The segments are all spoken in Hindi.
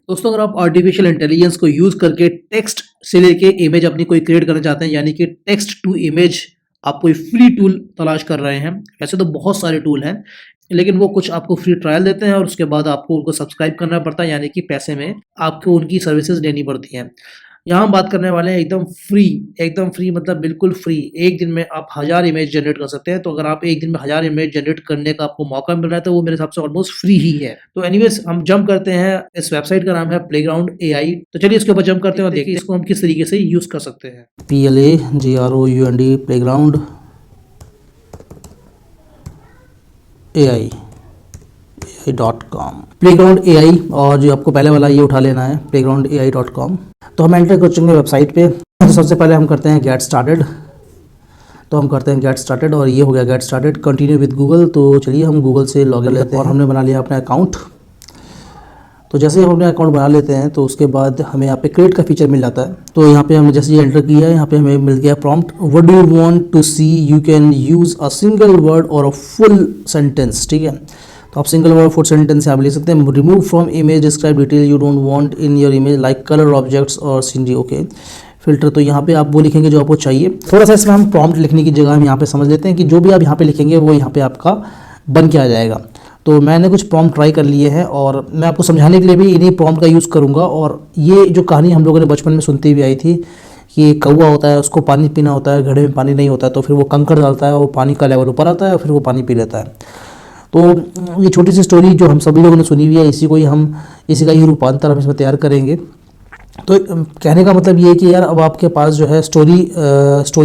दोस्तों अगर आप आर्टिफिशियल इंटेलिजेंस को यूज करके टेक्स्ट से लेके इमेज अपनी कोई क्रिएट करना चाहते हैं, यानी कि टेक्स्ट टू इमेज आप कोई फ्री टूल तलाश कर रहे हैं। वैसे तो बहुत सारे टूल हैं, लेकिन वो कुछ आपको फ्री ट्रायल देते हैं और उसके बाद आपको उनको सब्सक्राइब करना पड़ता है, यानी कि पैसे में आपको उनकी सर्विसेज लेनी पड़ती हैं। यहाँ हम बात करने वाले हैं एकदम फ्री मतलब बिल्कुल फ्री। एक दिन में आप 1000 इमेज जनरेट कर सकते हैं। तो अगर आप एक दिन में 1000 इमेज जनरेट करने का आपको मौका मिल रहा है तो वो मेरे हिसाब से ऑलमोस्ट फ्री ही है। तो एनीवेज हम जंप करते हैं, इस वेबसाइट का नाम है प्लेग्राउंड एआई। तो चलिए इसके ऊपर जंप करते हैं और देखिए इसको हम किस तरीके से यूज कर सकते हैं। PLAGROUND playground AI.com playground AI। और जो आपको पहले वाला ये उठा लेना है प्लेग्राउंड AI.com। तो हम एंटर कर चुके हैं वेबसाइट पे। तो सबसे पहले हम करते हैं गेट स्टार्टेड। तो हम करते हैं गेट स्टार्टेड और ये हो गया get started. Continue with Google. तो चलिए हम गूगल से लॉगिन लेते हैं और हमने बना लिया अपना अकाउंट। तो जैसे हम अपना अकाउंट बना लेते हैं तो उसके बाद हमें यहाँ पे क्रिएट का फीचर मिल जाता है। तो यहाँ पे हमने जैसे ये एंटर किया है, यहाँ पे हमें मिल गया prompt, what do you want to see, you can use a single word और अ फुल सेंटेंस। ठीक है, तो आप सिंगल वर्ड फुल सेंटेंस से आप ले सकते हैं। Remove from image describe detail you don't want in your image like colour objects और सीनरी। ओके, फिल्टर तो यहाँ पे आप वो लिखेंगे जो आपको चाहिए। थोड़ा सा इसमें हम प्रॉम्प्ट लिखने की जगह हम यहाँ पे समझ लेते हैं कि जो भी आप यहाँ पे लिखेंगे वो यहाँ पे आपका बन के आ जाएगा। तो मैंने कुछ प्रॉम्प्ट ट्राई कर लिए हैं और मैं आपको समझाने के लिए भी इन्हीं प्रॉम्प्ट का यूज़ करूँगा। और ये जो कहानी हम लोगों ने बचपन में सुनती हुई आई थी कि कौवा होता है, उसको पानी पीना होता है, घड़े में पानी नहीं होता है, तो फिर वो कंकड़ डालता है और पानी का लेवल ऊपर आता है और फिर वो पानी पी लेता है। तो ये छोटी सी स्टोरी जो हम सभी लोगों ने सुनी हुई है, इसी का ही रूपांतर हम इसमें तैयार करेंगे। तो कहने का मतलब ये है कि यार अब आपके पास जो है स्टोरी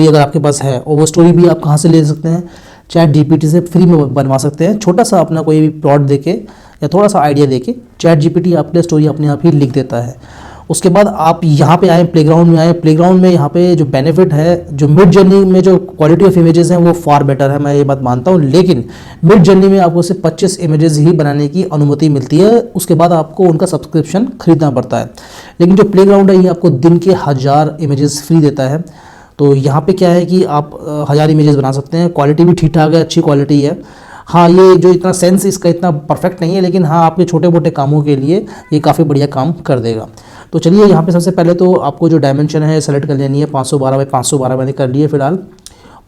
अगर आपके पास है और वो स्टोरी भी आप कहाँ से ले सकते हैं, चैट जीपीटी से फ्री में बनवा सकते हैं। छोटा सा अपना कोई भी प्लॉट देके या थोड़ा सा आइडिया देके चैट जीपीटी आपके स्टोरी अपने आप ही लिख देता है। उसके बाद आप यहाँ पे आए, प्लेग्राउंड में आए। प्लेग्राउंड में यहाँ पे जो बेनिफिट है, जो मिड जर्नी में जो क्वालिटी ऑफ इमेजेस हैं वो फार बेटर है, मैं ये बात मानता हूँ। लेकिन मिड जर्नी में आपको सिर्फ 25 इमेजेस ही बनाने की अनुमति मिलती है, उसके बाद आपको उनका सब्सक्रिप्शन खरीदना पड़ता है। लेकिन जो प्लेग्राउंड है ये आपको दिन के 1000 इमेजेस फ्री देता है। तो यहाँ पे क्या है कि आप 1000 इमेजेस बना सकते हैं। क्वालिटी भी ठीक ठाक है, अच्छी क्वालिटी है। हाँ, ये जो इतना सेंस इसका इतना परफेक्ट नहीं है, लेकिन हाँ आपके छोटे मोटे कामों के लिए ये काफ़ी बढ़िया काम कर देगा। तो चलिए यहाँ पे सबसे पहले तो आपको जो डायमेंशन है सेलेक्ट कर लेनी है। 512 बाई 512 मैंने कर लिए फिलहाल।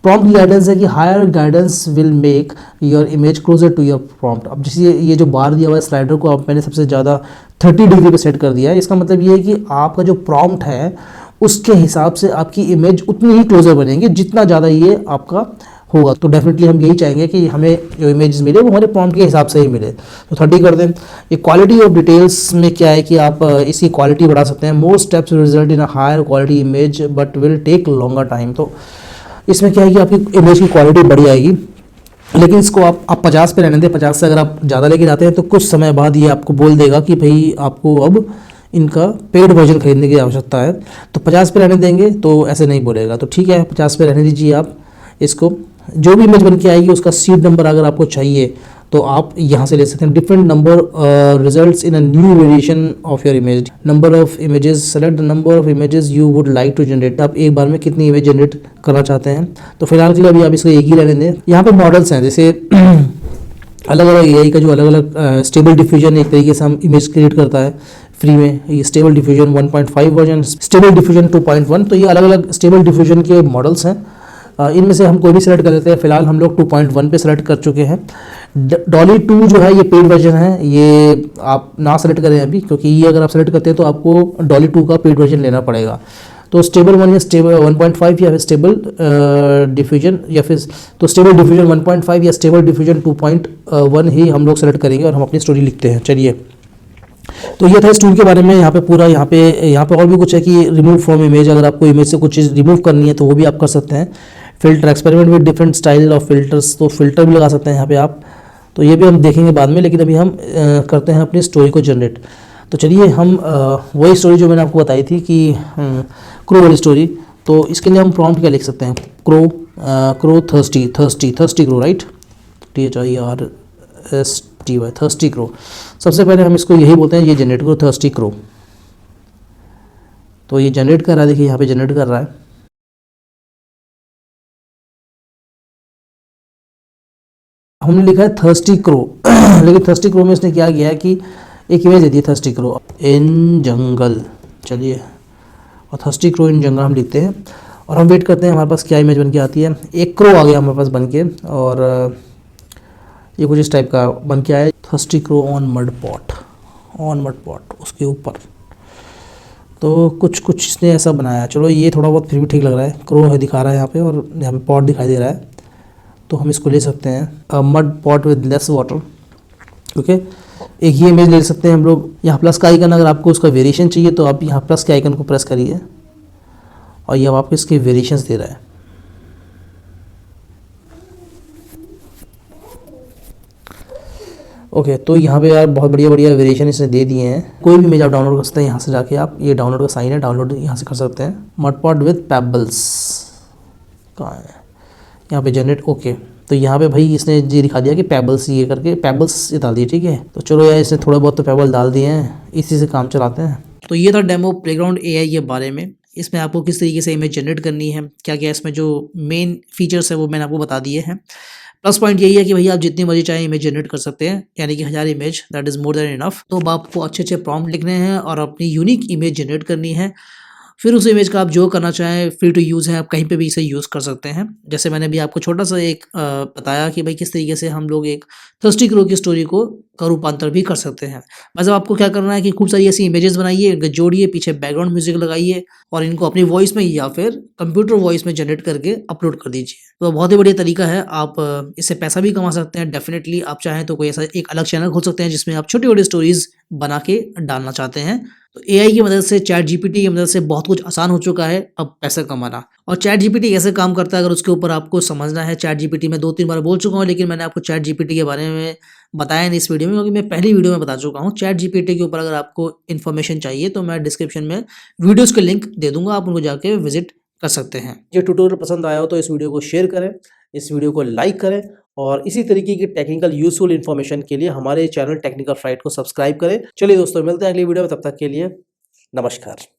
प्रॉम्प्ट गाइडेंस है कि higher guidance will make your image closer to your prompt. अब जैसे ये जो बार दिया हुआ है स्लाइडर को अब मैंने सबसे ज़्यादा 30 डिग्री पे सेट कर दिया है। इसका मतलब ये है कि आपका जो प्रॉम्प्ट है उसके हिसाब से आपकी इमेज उतनी ही क्लोजर बनेंगी जितना ज़्यादा ये आपका होगा। तो डेफिनेटली हम यही चाहेंगे कि हमें जो इमेजेस मिले वो हमारे प्रॉम्प्ट के हिसाब से ही मिले। तो 30 कर दें। ये क्वालिटी ऑफ डिटेल्स में क्या है कि आप इसकी क्वालिटी बढ़ा सकते हैं। More steps result in a higher quality image but will take longer time. तो इसमें क्या है कि आपकी इमेज की क्वालिटी बढ़ जाएगी, लेकिन इसको आप 50 पे रहने दें। 50 से अगर आप ज़्यादा लेके जाते हैं तो कुछ समय बाद ये आपको बोल देगा कि भाई आपको अब इनका पेड वर्जन खरीदने की आवश्यकता है। तो 50 पे रहने देंगे तो ऐसे नहीं बोलेगा। तो ठीक है, 50 पे रहने दीजिए आप इसको। जो भी इमेज बन के आएगी उसका सीड नंबर अगर आपको चाहिए तो आप यहाँ से ले सकते हैं। Different number results in a new variation of your image. Number of images, select the number of images you would like to generate. आप एक बार में कितनी इमेज जनरेट करना चाहते हैं। तो फिलहाल के लिए अभी आप इसको एक ही रहने दें। यहाँ पे मॉडल्स हैं, जैसे अलग अलग एआई का जो अलग अलग स्टेबल डिफ्यूजन एक तरीके से हम इमेज क्रिएट करता है फ्री में। ये stable diffusion 1.5 version, stable diffusion 2.1। तो ये अलग अलग स्टेबल डिफ्यूजन के मॉडल्स हैं। इनमें से हम कोई भी सेलेक्ट कर लेते हैं। फिलहाल हम लोग 2.1 पे सेलेक्ट कर चुके हैं। डॉली 2 जो है ये पेड वर्जन है, ये आप ना सेलेक्ट करें अभी, क्योंकि ये अगर आप सेलेक्ट करते हैं तो आपको डॉली 2 का पेड वर्जन लेना पड़ेगा। तो स्टेबल 1 या स्टेबल 1.5 या फिर स्टेबल डिफ्यूजन या फिर तो स्टेबल डिफ्यूजन 1.5 या स्टेबल डिफ्यूजन 2.1 ही हम लोग सेलेक्ट करेंगे और हम अपनी स्टोरी लिखते हैं। चलिए, तो ये था इस टूल के बारे में। यहाँ पे पूरा यहाँ पे और भी कुछ है कि रिमूव फ्रॉम इमेज। अगर आपको इमेज से कुछ चीज़ रिमूव करनी है तो वो भी आप कर सकते हैं। Filter, experiment with different style of filters. तो फिल्टर भी लगा सकते हैं यहाँ पे आप। तो ये भी हम देखेंगे बाद में, लेकिन अभी हम करते हैं अपनी स्टोरी को जनरेट। तो चलिए हम वही स्टोरी जो मैंने आपको बताई थी कि क्रो वाली स्टोरी। तो इसके लिए हम प्रॉम्प्ट क्या लिख सकते हैं। Crow thirsty crow, right, THIRSTY thirsty crow. सबसे पहले हम इसको यही बोलते हैं, ये जनरेट करो थर्स्टी क्रो। तो ये जनरेट कर रहा है, देखिए यहाँ पे जनरेट कर रहा है। हमने लिखा है थर्स्टी क्रो लेकिन थर्स्टी क्रो में इसने क्या किया है कि एक इमेज दे दी थर्स्टी क्रो इन जंगल, चलिए, और थर्स्टी क्रो इन जंगल हम लिखते हैं और हम वेट करते हैं हमारे पास क्या इमेज बन के आती है। एक क्रो आ गया हमारे पास बन के, और ये कुछ इस टाइप का बन के आया, thirsty crow on mud pot, उसके ऊपर तो कुछ इसने ऐसा बनाया। चलो ये थोड़ा बहुत फिर भी ठीक लग रहा है, क्रो है दिखा रहा है यहाँ पे और यहाँ पे पॉट दिखाई दे रहा है, तो हम इसको ले सकते हैं mud pot with less water. Okay, एक ये इमेज ले सकते हैं हम लोग। यहाँ प्लस का आइकन, अगर आपको उसका वेरिएशन चाहिए तो आप यहाँ प्लस के आइकन को प्रेस करिए और ये अब आपको इसके वेरिएशंस दे रहा है। ओके, तो यहाँ पे यार बहुत बढ़िया वेरिएशन इसने दे दिए हैं। कोई भी इमेज आप डाउनलोड कर सकते हैं यहाँ से जाके, आप ये डाउनलोड का साइन है, डाउनलोड यहाँ से कर सकते हैं। मडपॉट विद पेबल्स कहाँ है, यहाँ पे जनरेट। ओके, तो यहाँ पे भाई इसने ये दिखा दिया कि पेबल्स ये करके पेबल्स ये डाल दिए। ठीक है, तो चलो यार इसने थोड़ा बहुत तो पेबल डाल दिए हैं, इसी से काम चलाते हैं। तो ये था डेमो प्लेग्राउंड एआई के बारे में। इसमें आपको किस तरीके से इमेज जनरेट करनी है, क्या क्या इसमें जो मेन फीचर्स है वो मैंने आपको बता दिए हैं। प्लस पॉइंट यही है कि भैया आप जितनी मर्जी चाहे इमेज जनरेट कर सकते हैं, यानी कि 1000 image, that is more than enough. तो अब आपको अच्छे प्रॉम्प्ट लिखने हैं और अपनी यूनिक इमेज जनरेट करनी है। फिर उस इमेज का आप जो करना चाहें, फ्री टू यूज़ है, आप कहीं पे भी इसे यूज़ कर सकते हैं। जैसे मैंने भी आपको छोटा सा एक बताया कि भाई किस तरीके से हम लोग एक थर्स्टी क्रो की स्टोरी का रूपांतर भी कर सकते हैं। मतलब आपको क्या करना है कि खूब सारी ऐसी इमेजेस बनाइए, इनको जोड़िए, पीछे बैकग्राउंड म्यूजिक लगाइए और इनको अपनी वॉइस में या फिर कंप्यूटर वॉइस में जनरेट करके अपलोड कर दीजिए। तो बहुत ही बढ़िया तरीका है, आप इससे पैसा भी कमा सकते हैं। डेफिनेटली आप चाहें तो कोई ऐसा एक अलग चैनल खोल सकते हैं जिसमें आप छोटी-छोटी स्टोरीज बना के डालना चाहते हैं। तो एआई की मदद से, चैट जीपीटी की मदद से बहुत कुछ आसान हो चुका है अब पैसा कमाना। और चैट जीपीटी कैसे काम करता है अगर उसके ऊपर आपको समझना है, चैट जीपीटी मैं 2-3 बार बोल चुका हूँ, लेकिन मैंने आपको चैट जीपीटी के बारे में बताया नहीं इस वीडियो में, क्योंकि मैं पहली वीडियो में बता चुका हूँ। चैट जीपीटी के ऊपर अगर आपको इन्फॉर्मेशन चाहिए तो मैं डिस्क्रिप्शन में वीडियोज़ के लिंक दे दूँगा, आप उनको जाके विजिट कर सकते हैं। ये ट्यूटोरियल पसंद आया हो तो इस वीडियो को शेयर करें, इस वीडियो को लाइक करें और इसी तरीके की टेक्निकल यूजफुल इन्फॉर्मेशन के लिए हमारे चैनल टेक्निकल फ्राइड को सब्सक्राइब करें। चलिए दोस्तों, मिलते हैं अगली वीडियो में, तब तक के लिए नमस्कार।